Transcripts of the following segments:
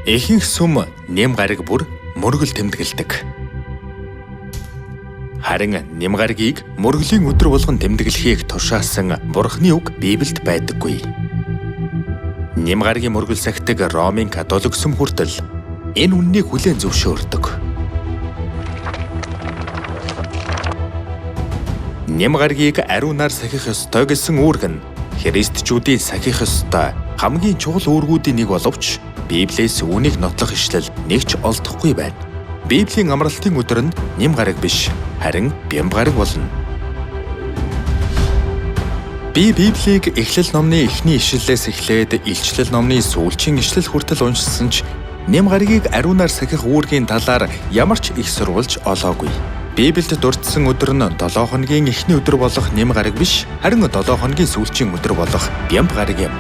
Ихэнх сүм нэм гариг бүр мөргөл тэмдэглэдэг. Харин нэм гаригийг мөргөлийн өдөр болгон тэмдэглэхийг тушаасан Бурхны үг Библиэд байдаггүй. Нэм гаригийн мөргөл сахидаг Ромын католик сүм хүртэл энэ үннийг хүлээн зөвшөөрдөг. Нэм гаригийг ариунаар сахих ёстой гэсэн үүрэг нь христчүүдийн сахих ёстой хамгийн чухал үүргүүдийн нэг боловч Библиэс үүнийг нотлох ишлэл нэг ч олдохгүй байна. Библийн амралтын өдөр нь нэм гариг биш, харин бям гариг болно. Би Библийг Эхлэл номны эхний ишлэлээс эхлээд Илчлэл номны сүүлчийн ишлэл хүртэл уншсан ч нэм гаригийг ариунаар сахих үүргийн талаар ямар ч их сурвалж олоогүй. Библиэд дурдсан өдөр нь 7 хоногийн эхний өдөр болох нэм гариг биш, харин 7 хоногийн сүүлчийн өдөр болох бям гариг юм.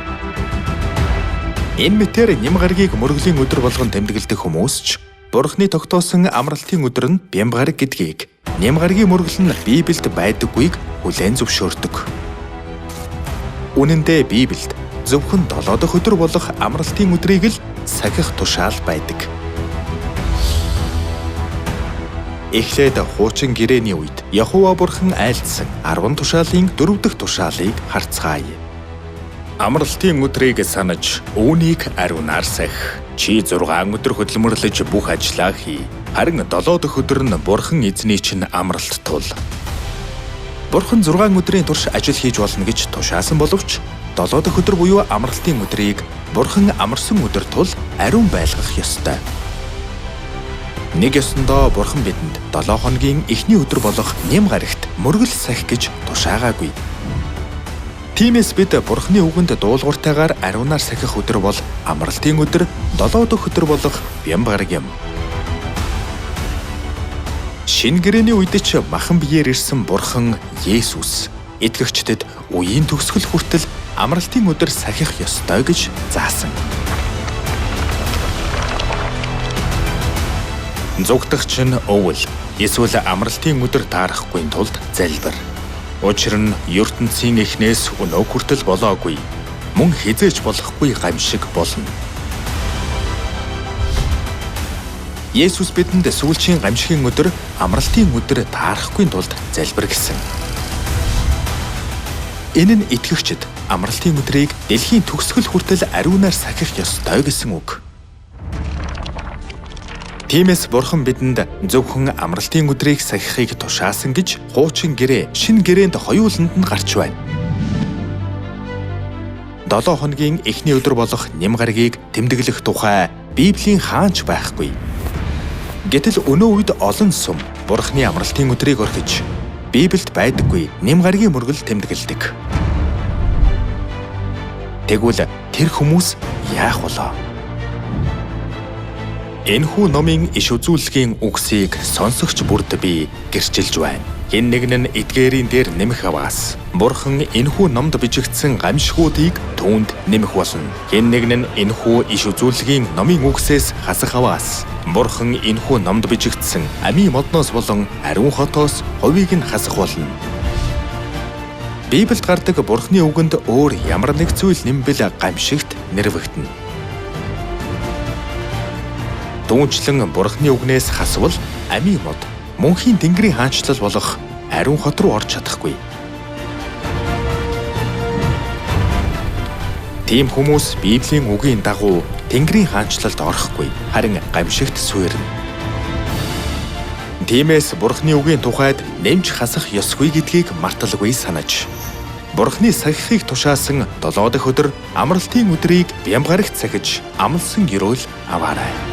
Энэ мэтээр нэм гаригийг мөргөлийн өдөр болгон тэмдэглэдэг хүмүүс ч Бурхны тогтоосон амралтын өдөр нь бям гариг гэдгийг нэм гаригийн мөргөл нь Библиэд байдаггүйг хүлээн зөвшөөрдөг. Үнэн дээр Библиэд зөвхөн 7 дахь өдөр болох амралтын өдрийг л сахих тушаал байдаг. Эхлээд хуучин гэрээний үед Яхова бурхан айлдсан 10 тушаалын 4 дахь тушаалыг харцгаая. Амралтын өдрийг санаж үүнийг ариунаар сахих. Чи 6 өдөр хөдөлмөрлөж бүх ажлаа хий. Харин 7 дахь өдөр нь бурхан эзний чинь амралт тул. Бурхан 6 өдрийн турш ажил хийж болно гэж тушаасан боловч 7 дахь өдөр буюу амралтын өдрийг бурхан амарсан өдөр тул ариун байлгах ёстой. Нэг ёсондоо бурхан бидэнд 7 хоногийн эхний өдөр болох нэм гаригт мөргөл сахих гэж тушаагаагүй. Тиймээс бид Бурхны үгэнд дуулууртайгаар ариунаар сахих өдөр бол амралтын өдөр, 7 дахь өдөр болох бям гариг юм. Шинэ гэрээний үед ч махан биеэр ирсэн Бурхан Есүс итгэгчдэд үеийн төгсгөл хүртэл амралтын өдөр сахих ёстой гэж заасан. Зүгтгч нь өвөл эсвэл амралтын өдөр таарахгүй тулд залбир. Учир нь ертөнцийн эхнээс өнөө хүртэл болоогүй. Мөн хизээж болохгүй гамшиг болно. Есүс бидэнд сүүлчийн гамшигын өдөр, амралтын өдөр таарахгүй тулд залбир гэсэн. Энэ нь итгэгчид амралтын өдрийг дэлхийн төгсгөл хүртэл ариунаар сахих ёстой гэсэн үг. Тиймээс Бурхан бидэнд зөвхөн амралтын өдрийг сахихыг тушаасан гэж хуучин гэрээ шинэ гэрээнд хоёуланд нь гарч байна. 7 хоногийн эхний өдөр болох нэм гаригийг тэмдэглэх тухай Библийн хаанч байхгүй. Гэтэл өнөө үед олон сүм Бурханы амралтын өдрийг орхиж Библиэд байдаггүй нэм гаригийн мөргөл тэмдэглэдэг. Тэгвэл тэр хүмүүс яах вэ? Энэхүү номын иш үзүүлэлгийн үгсийг сонсогч бүрд би гэрчилж байна. Хэн нэгэн нь эдгээрийн дээр нэмэх аваас Бурхан энэхүү номд бичигдсэн гамшигуудыг түүнд нэмэх болно. Хэн нэгэн нь энэхүү иш үзүүлэлгийн номын үгсээс хасах аваас Бурхан энэхүү номд бичигдсэн амийн модноос болон ариун хотоос хувийг нь хасах болно. Библиэд гардаг Бурханы үгэнд өөр ямар нэг зүйл нэмбэл гамшигт нэрвэгдэнэ. Түүнчлэн Бурханы үгнээс хасвал амийн мод мөнхийн Тэнгэрийн хаанчлал болох ариун хот руу орж чадахгүй. Тийм хүмүүс Библийн үгийн дагуу Тэнгэрийн хаанчлалд орохгүй, харин гамшигт суурна. Тиймээс Бурханы үгийн тухайд нэмж хасах ёсгүй гэдгийг марталгүй санаж, Бурханы сахихыг тушаасан 7 дахь өдөр амралтын өдрийг бям гарагт сахиж амлсан ёроол аваарай.